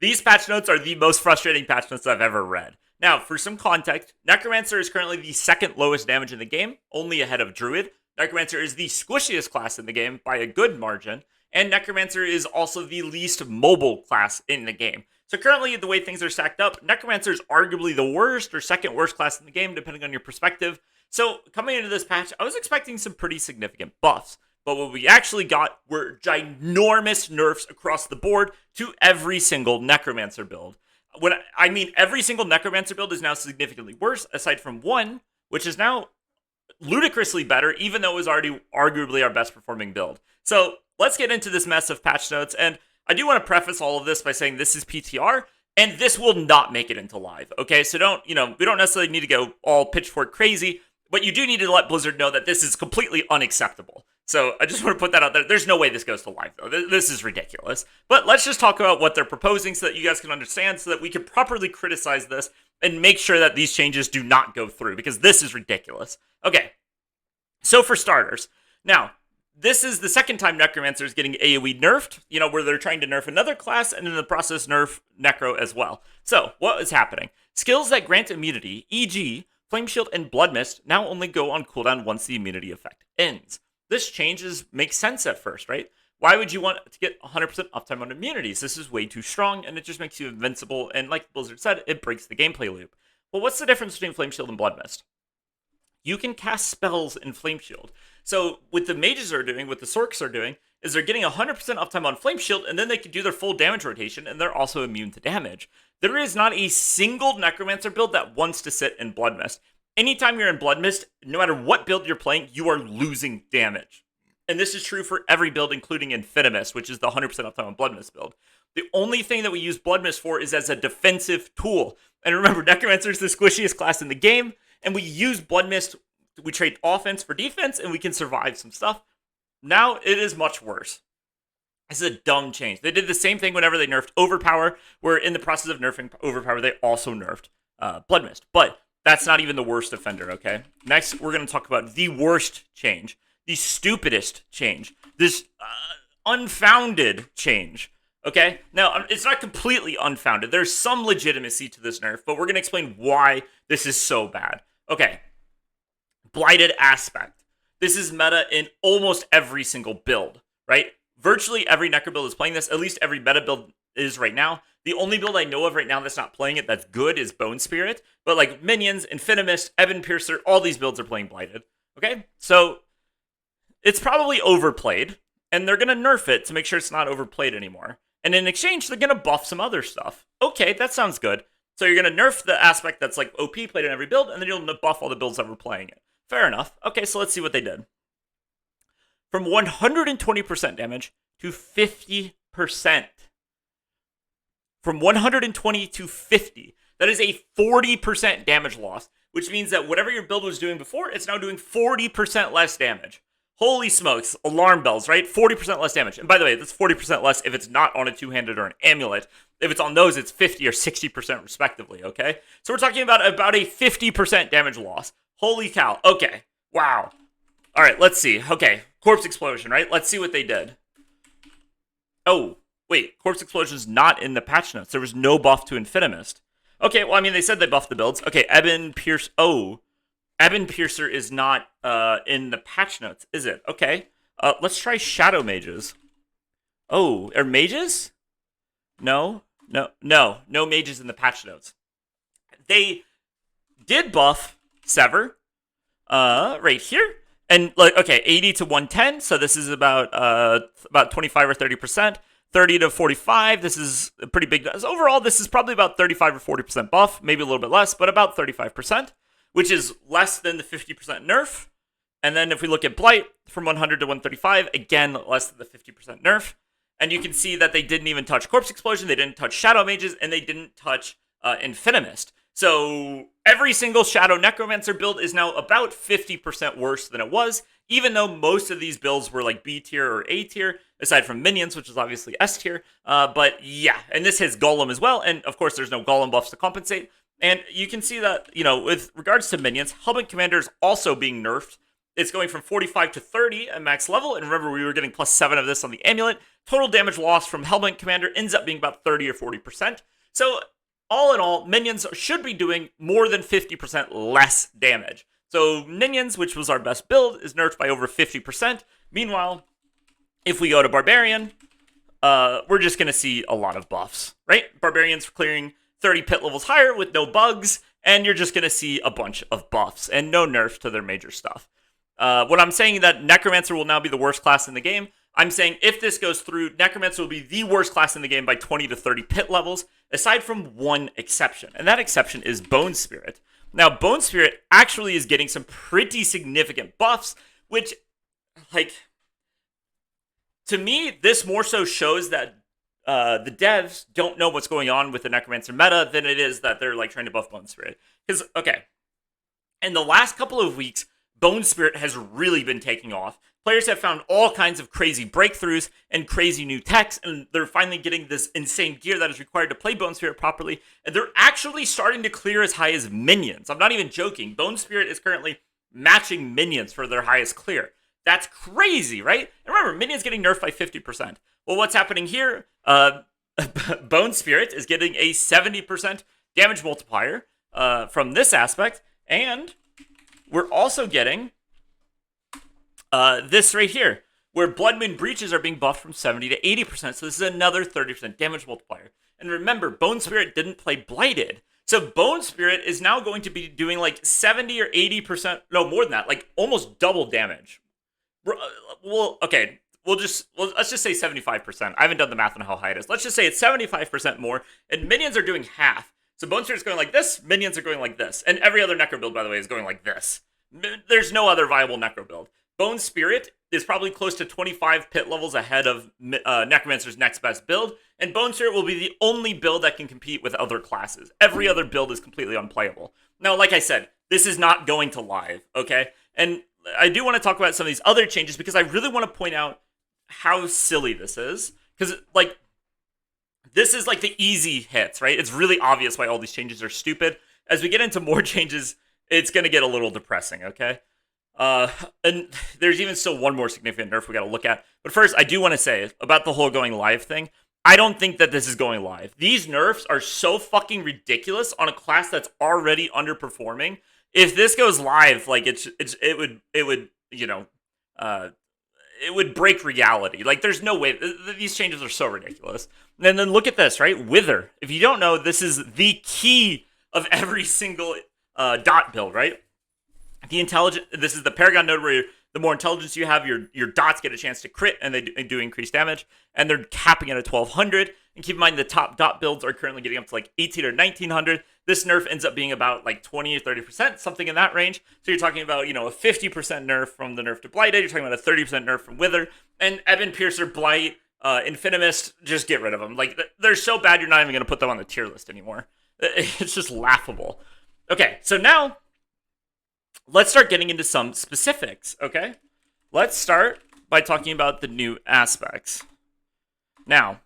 These patch notes are the most frustrating patch notes I've ever read. Now, for some context, Necromancer is currently the second lowest damage in the game, only ahead of Druid. Necromancer is the squishiest class in the game by a good margin, and Necromancer is also the least mobile class in the game. So currently, the way things are stacked up, Necromancer is arguably the worst or second worst class in the game, depending on your perspective. So coming into this patch, I was expecting some pretty significant buffs. But what we actually got were ginormous nerfs across the board to every single Necromancer build. When I mean every single Necromancer build is now significantly worse, aside from one, which is now ludicrously better, even though it was already arguably our best performing build. So let's get into this mess of patch notes. And I do want to preface all of this by saying this is PTR, and this will not make it into live. Okay, so we don't necessarily need to go all pitchfork crazy, but you do need to let Blizzard know that this is completely unacceptable. So I just want to put that out there. There's no way this goes to live, though. This is ridiculous. But let's just talk about what they're proposing so that you guys can understand, so that we can properly criticize this and make sure that these changes do not go through, because this is ridiculous. Okay, so for starters, now, this is the second time Necromancer is getting AoE nerfed, where they're trying to nerf another class and in the process nerf Necro as well. So, what is happening? Skills that grant immunity, e.g., Flame Shield and Blood Mist, now only go on cooldown once the immunity effect ends. This makes sense at first, right? Why would you want to get 100% uptime on immunities? This is way too strong, and it just makes you invincible, and like Blizzard said, it breaks the gameplay loop. Well, what's the difference between Flame Shield and Blood Mist? You can cast spells in Flame Shield. So what the mages are doing, what the Sorks are doing, is they're getting 100% uptime on Flame Shield, and then they can do their full damage rotation, and they're also immune to damage. There is not a single Necromancer build that wants to sit in Blood Mist. Anytime you're in Blood Mist, no matter what build you're playing, you are losing damage. And this is true for every build, including Infinimus, which is the 100% uptime on Blood Mist build. The only thing that we use Blood Mist for is as a defensive tool. And remember, Necromancer is the squishiest class in the game, and we use Blood Mist, we trade offense for defense, and we can survive some stuff. Now, it is much worse. This is a dumb change. They did the same thing whenever they nerfed Overpower, where in the process of nerfing Overpower, they also nerfed Blood Mist. But that's not even the worst offender, okay? Next, we're going to talk about the worst change, the stupidest change, this unfounded change, okay? Now, it's not completely unfounded. There's some legitimacy to this nerf, but we're going to explain why this is so bad. Okay, Blighted Aspect. This is meta in almost every single build, right? Virtually every Necro build is playing this, at least every meta build is right now. The only build I know of right now that's not playing it that's good is Bone Spirit. But like Minions, Infinimus, Evan Piercer, all these builds are playing Blighted. Okay? So it's probably overplayed, and they're going to nerf it to make sure it's not overplayed anymore. And in exchange, they're going to buff some other stuff. Okay, that sounds good. So you're going to nerf the aspect that's like OP played in every build, and then you'll buff all the builds that were playing it. Fair enough. Okay, so let's see what they did. From 120% damage to 50%. From 120 to 50. That is a 40% damage loss, which means that whatever your build was doing before, it's now doing 40% less damage. Holy smokes, alarm bells, right? 40% less damage. And by the way, that's 40% less if it's not on a two-handed or an amulet. If it's on those, it's 50 or 60% respectively, okay? So we're talking about a 50% damage loss. Holy cow. Okay. Wow. All right, let's see. Okay, Corpse Explosion, right? Let's see what they did. Oh, wait, Corpse Explosion's not in the patch notes. There was no buff to Infinimus. Okay, well, I mean, they said they buffed the builds. Okay, Ebon Pierce. Oh, Ebon Piercer is not in the patch notes, is it? Okay, let's try Shadow Mages. Oh, are mages? No mages in the patch notes. They did buff Sever, right here. And like, okay, 80 to 110, so this is about 25 or 30%. 30 to 45, this is a pretty big. Overall, this is probably about 35 or 40% buff, maybe a little bit less, but about 35%, which is less than the 50% nerf. And then if we look at Blight, from 100 to 135, again, less than the 50% nerf. And you can see that they didn't even touch Corpse Explosion, they didn't touch Shadow Mages, and they didn't touch Infinimus. So every single Shadow Necromancer build is now about 50% worse than it was, even though most of these builds were like B tier or A tier, aside from Minions, which is obviously S tier. But yeah, and this hits Golem as well, and of course there's no Golem buffs to compensate. And you can see that, with regards to Minions, Helmet Commander is also being nerfed. it's going from 45 to 30 at max level. And remember, we were getting +7 of this on the amulet. Total damage loss from Helmet Commander ends up being about 30 or 40%. So all in all, minions should be doing more than 50% less damage. So minions, which was our best build, is nerfed by over 50%. Meanwhile, if we go to Barbarian, we're just going to see a lot of buffs, right? Barbarians clearing 30 pit levels higher with no bugs, and you're just going to see a bunch of buffs and no nerfs to their major stuff. When I'm saying that Necromancer will now be the worst class in the game, I'm saying if this goes through, Necromancer will be the worst class in the game by 20 to 30 pit levels, aside from one exception, and that exception is Bone Spirit. Now, Bone Spirit actually is getting some pretty significant buffs, which, like, to me, this more so shows that the devs don't know what's going on with the Necromancer meta than it is that they're, like, trying to buff Bone Spirit. Because, okay, in the last couple of weeks, Bone Spirit has really been taking off. Players have found all kinds of crazy breakthroughs and crazy new techs, and they're finally getting this insane gear that is required to play Bone Spirit properly, and they're actually starting to clear as high as minions. I'm not even joking. Bone Spirit is currently matching minions for their highest clear. That's crazy, right? And remember, minions getting nerfed by 50%. Well, what's happening here? Bone Spirit is getting a 70% damage multiplier from this aspect, and we're also getting this right here, where Blood Moon Breaches are being buffed from 70 to 80%, so this is another 30% damage multiplier. And remember, Bone Spirit didn't play Blighted, so Bone Spirit is now going to be doing like 70 or 80%, no, more than that, like almost double damage. Well, okay, let's just say 75%. I haven't done the math on how high it is. Let's just say it's 75% more, and minions are doing half. So Bone Spirit's going like this, minions are going like this, and every other Necro build, by the way, is going like this. There's no other viable Necro build. Bone Spirit is probably close to 25 pit levels ahead of Necromancer's next best build, and Bone Spirit will be the only build that can compete with other classes. Every other build is completely unplayable. Now, like I said, this is not going to live, okay? And I do want to talk about some of these other changes because I really want to point out how silly this is. Because, like, this is like the easy hits, right? It's really obvious why all these changes are stupid. As we get into more changes, it's going to get a little depressing, okay? And there's even still one more significant nerf we got to look at. But first, I do want to say about the whole going live thing. I don't think that this is going live. These nerfs are so fucking ridiculous on a class that's already underperforming. If this goes live, like it would break reality. Like there's no way these changes are so ridiculous. And then look at this, right? Wither. If you don't know, this is the key of every single dot build, right? This is the Paragon node where the more intelligence you have, your dots get a chance to crit, and they do increase damage, and they're capping it at 1200. And keep in mind, the top dot builds are currently getting up to like 18 or 1900. This nerf ends up being about like 20 or 30%, something in that range. So you're talking about, a 50% nerf from the nerf to Blighted. You're talking about a 30% nerf from Wither. And Ebon Piercer, Blight, Infinimist, just get rid of them. Like, they're so bad you're not even going to put them on the tier list anymore. It's just laughable. Okay, so now let's start getting into some specifics, okay? Let's start by talking about the new aspects. Now,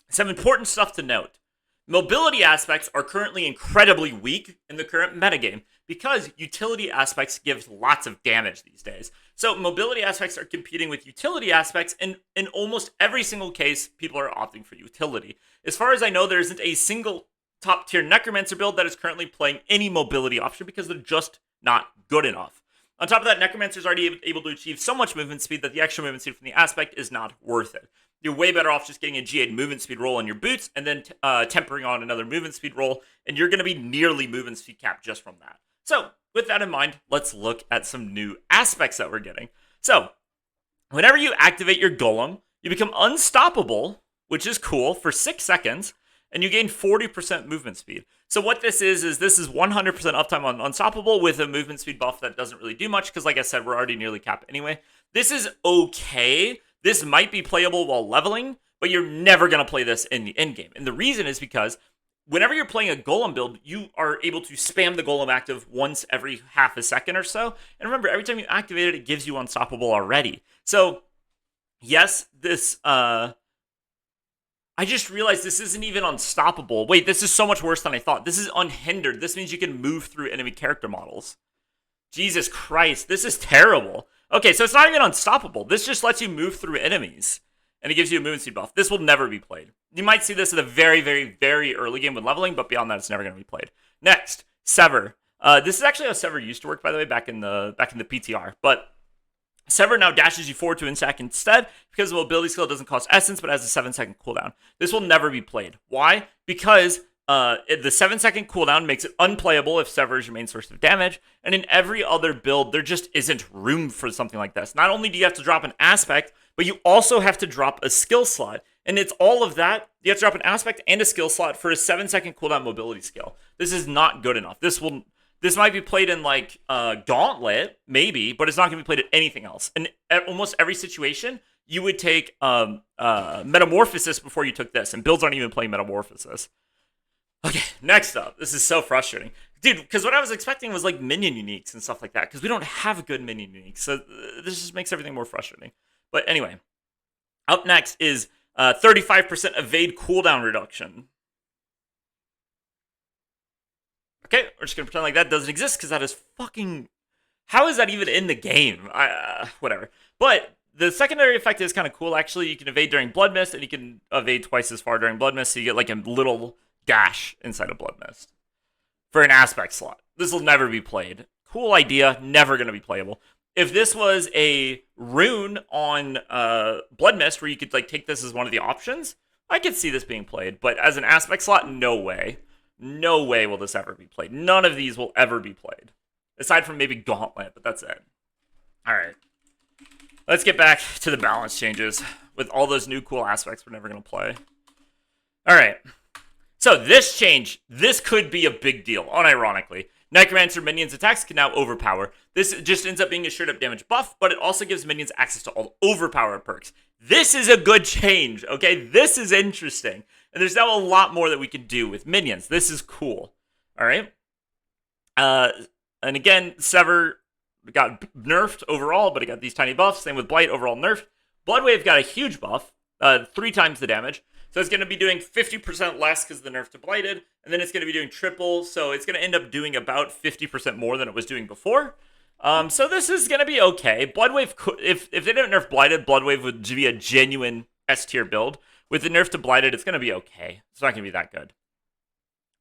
some important stuff to note. Mobility aspects are currently incredibly weak in the current metagame because utility aspects give lots of damage these days. So mobility aspects are competing with utility aspects, and in almost every single case, people are opting for utility. As far as I know, there isn't a single top tier Necromancer build that is currently playing any mobility option because they're just not good enough. On top of that, Necromancer is already able to achieve so much movement speed that the extra movement speed from the aspect is not worth it. You're way better off just getting a G8 movement speed roll on your boots and then tempering on another movement speed roll, and you're going to be nearly movement speed capped just from that. So, with that in mind, let's look at some new aspects that we're getting. So, whenever you activate your Golem, you become unstoppable, which is cool, for 6 seconds, and you gain 40% movement speed. So what this is this is 100% uptime on Unstoppable with a movement speed buff that doesn't really do much, because like I said, we're already nearly capped anyway. This is okay. This might be playable while leveling, but you're never going to play this in the end game. And the reason is because whenever you're playing a Golem build, you are able to spam the Golem active once every half a second or so. And remember, every time you activate it, it gives you Unstoppable already. So yes, this... I just realized this isn't even unstoppable. Wait, this is so much worse than I thought. This is unhindered. This means you can move through enemy character models. Jesus Christ, this is terrible. Okay, so it's not even unstoppable. This just lets you move through enemies, and it gives you a movement speed buff. This will never be played. You might see this at a very, very, very early game when leveling, but beyond that, it's never going to be played. Next, Sever. This is actually how Sever used to work, by the way, back in the PTR. But Sever now dashes you forward to Insack instead because the mobility skill doesn't cost essence, but has a 7-second cooldown. This will never be played. Why? Because the 7-second cooldown makes it unplayable if Sever is your main source of damage, and in every other build, there just isn't room for something like this. Not only do you have to drop an aspect, but you also have to drop a skill slot. And it's all of that. You have to drop an aspect and a skill slot for a 7-second cooldown mobility skill. This is not good enough. This might be played in like Gauntlet, maybe, but it's not going to be played at anything else. And at almost every situation, you would take Metamorphosis before you took this, and builds aren't even playing Metamorphosis. Okay, next up. This is so frustrating. Dude, because what I was expecting was like minion uniques and stuff like that, because we don't have good minion uniques, so this just makes everything more frustrating. But anyway, up next is 35% evade cooldown reduction. Okay, we're just going to pretend like that doesn't exist, because that is fucking... How is that even in the game? Whatever. But the secondary effect is kind of cool, actually. You can evade during Blood Mist, and you can evade twice as far during Blood Mist, so you get like a little dash inside of Blood Mist for an aspect slot. This will never be played. Cool idea, never going to be playable. If this was a rune on Blood Mist, where you could like take this as one of the options, I could see this being played. But as an aspect slot, no way. No way will this ever be played. None of these will ever be played. Aside from maybe Gauntlet, but that's it. Alright. Let's get back to the balance changes. With all those new cool aspects we're never going to play. Alright. So this change, this could be a big deal, unironically. Necromancer minions' attacks can now overpower. This just ends up being a straight-up damage buff, but it also gives minions access to all overpower perks. This is a good change, okay? This is interesting. And there's now a lot more that we can do with minions. This is cool, all right? And again, Sever got nerfed overall, but it got these tiny buffs. Same with Blight, overall nerfed. Bloodwave got a huge buff, 3 times the damage. So it's going to be doing 50% less because of the nerf to Blighted, and then it's going to be doing triple, so it's going to end up doing about 50% more than it was doing before. So this is going to be okay. Bloodwave, if they didn't nerf Blighted, Bloodwave would be a genuine S-tier build. With the nerf to Blighted, it's going to be okay. It's not going to be that good.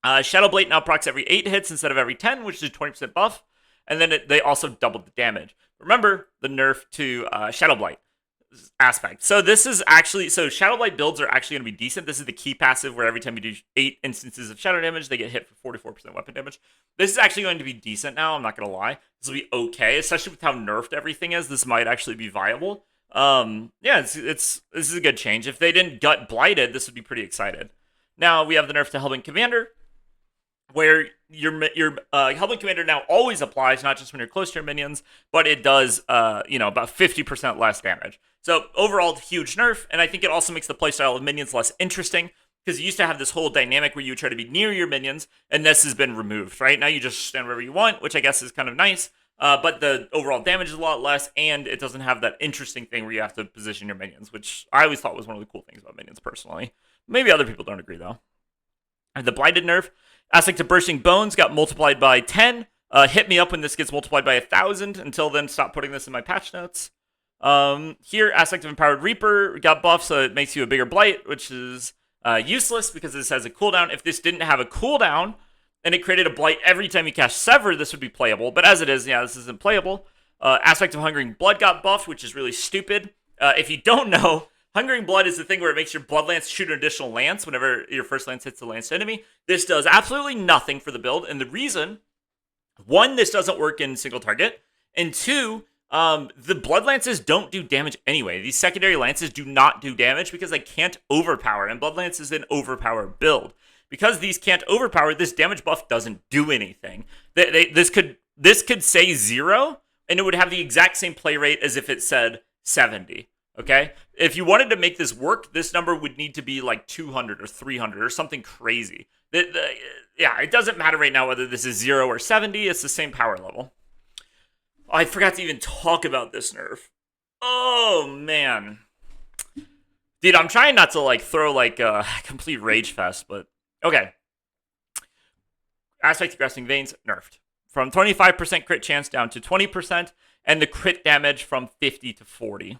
Shadowblade now procs every 8 hits instead of every 10, which is a 20% buff, and then they also doubled the damage. Remember the nerf to Shadowblight aspect. So this is actually, so Shadowblight builds are actually going to be decent. This is the key passive where every time you do 8 instances of shadow damage, they get hit for 44% weapon damage. This is actually going to be decent now, I'm not going to lie. This will be okay, especially with how nerfed everything is. This might actually be viable. Yeah, this is a good change. If they didn't gut Blighted, this would be pretty excited. Now we have the nerf to Hellbound Commander, where your Hellbound Commander now always applies, not just when you're close to your minions, but it does, about 50% less damage. So overall, huge nerf, and I think it also makes the playstyle of minions less interesting, because you used to have this whole dynamic where you try to be near your minions, and this has been removed, right? Now you just stand wherever you want, which I guess is kind of nice, but the overall damage is a lot less, and it doesn't have that interesting thing where you have to position your minions, which I always thought was one of the cool things about minions, personally. Maybe other people don't agree, though. And the Blighted nerf, Aspect to Bursting Bones got multiplied by 10. Hit me up when this gets multiplied by 1,000. Until then, stop putting this in my patch notes. Here, Aspect of Empowered Reaper got buffed, so it makes you a bigger Blight, which is useless because this has a cooldown. If this didn't have a cooldown, and it created a Blight every time you cast Sever, this would be playable. But as it is, yeah, this isn't playable. Aspect of Hungering Blood got buffed, which is really stupid. If you don't know, Hungering Blood is the thing where it makes your Blood Lance shoot an additional lance whenever your first lance hits the lanced enemy. This does absolutely nothing for the build, and the reason, 1, this doesn't work in single target, and 2, the Blood Lances don't do damage anyway. These secondary lances do not do damage because they can't overpower, and Blood Lance is an overpower build. Because these can't overpower, this damage buff doesn't do anything. This could say 0, and it would have the exact same play rate as if it said 70. Okay? If you wanted to make this work, this number would need to be like 200 or 300 or something crazy. Yeah, it doesn't matter right now whether this is 0 or 70. It's the same power level. Oh, I forgot to even talk about this nerf. Oh, man. Dude, I'm trying not to like throw like a complete rage fest, but okay. Aspect to Grasping Veins, nerfed. from 25% crit chance down to 20%, and the crit damage from 50 to 40.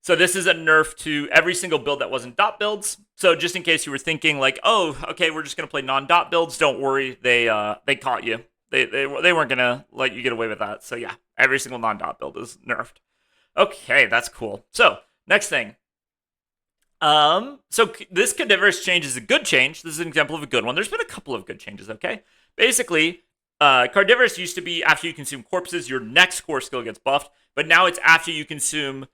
So this is a nerf to every single build that wasn't dot builds. So just in case you were thinking like, oh, okay, we're just gonna play non-dot builds, don't worry, they caught you. They weren't gonna let you get away with that. So yeah, every single non-dot build is nerfed. Okay, that's cool. So next thing. So this Cadaverous change is a good change. This is an example of a good one. There's been a couple of good changes. Okay, basically, Cardivorous used to be after you consume corpses, your next core skill gets buffed, but now it's after you consume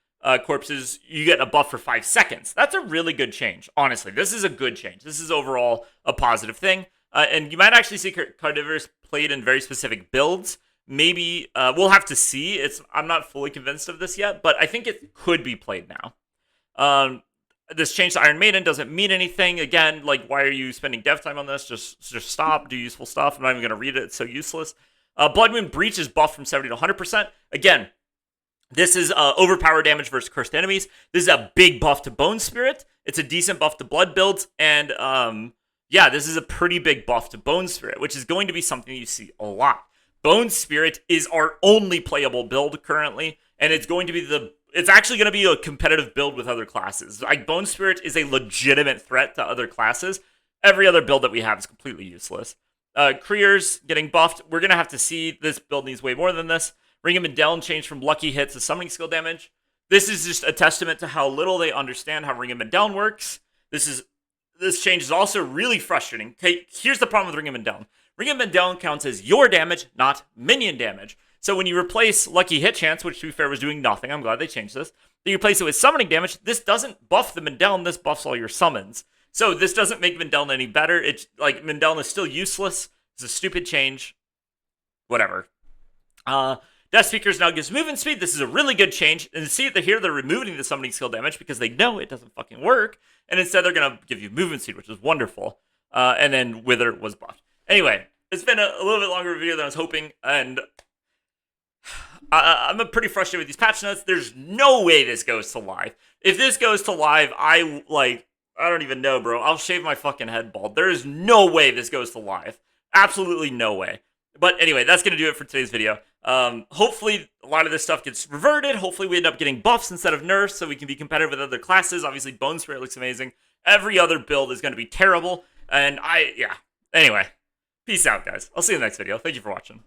corpses, you get a buff for 5 seconds. That's a really good change. Honestly, this is a good change. This is overall a positive thing. And you might actually see Cardivorous played in very specific builds. Maybe we'll have to see. I'm not fully convinced of this yet, but I think it could be played now. This change to Iron Maiden doesn't mean anything. Again, like, why are you spending dev time on this? Just stop, do useful stuff. I'm not even going to read it. It's so useless. Blood Moon Breach is buffed from 70 to 100%. Again, this is overpower damage versus cursed enemies. This is a big buff to Bone Spirit. It's a decent buff to blood builds. And yeah, this is a pretty big buff to Bone Spirit, which is going to be something you see a lot. Bone Spirit is our only playable build currently, and it's going to be it's actually going to be a competitive build with other classes. Like, Bone Spirit is a legitimate threat to other classes. Every other build that we have is completely useless. Kriers getting buffed. We're going to have to see. This build needs way more than this. Ring of Mendeln changed from lucky hits to summoning skill damage. This is just a testament to how little they understand how Ring of Mendeln works. This change is also really frustrating. Okay, here's the problem with Ring of Mendeln. Ring of Mendeln counts as your damage, not minion damage. So when you replace Lucky Hit Chance, which to be fair was doing nothing, I'm glad they changed this, then you replace it with summoning damage, this doesn't buff the Mendeln, this buffs all your summons. So this doesn't make Mendeln any better. It's like, Mendeln is still useless. It's a stupid change. Whatever. Death Speakers now gives movement speed. This is a really good change. And see it here, they're removing the summoning skill damage because they know it doesn't fucking work. And instead they're going to give you movement speed, which is wonderful. And then Wither was buffed. Anyway, it's been a little bit longer video than I was hoping, and I'm pretty frustrated with these patch notes. There's no way this goes to live. If this goes to live, I don't even know, bro. I'll shave my fucking head bald. There is no way this goes to live. Absolutely no way. But anyway, that's going to do it for today's video. Hopefully, a lot of this stuff gets reverted. Hopefully, we end up getting buffs instead of nerfs so we can be competitive with other classes. Obviously, Bone Spirit looks amazing. Every other build is going to be terrible. And yeah. Anyway, peace out, guys. I'll see you in the next video. Thank you for watching.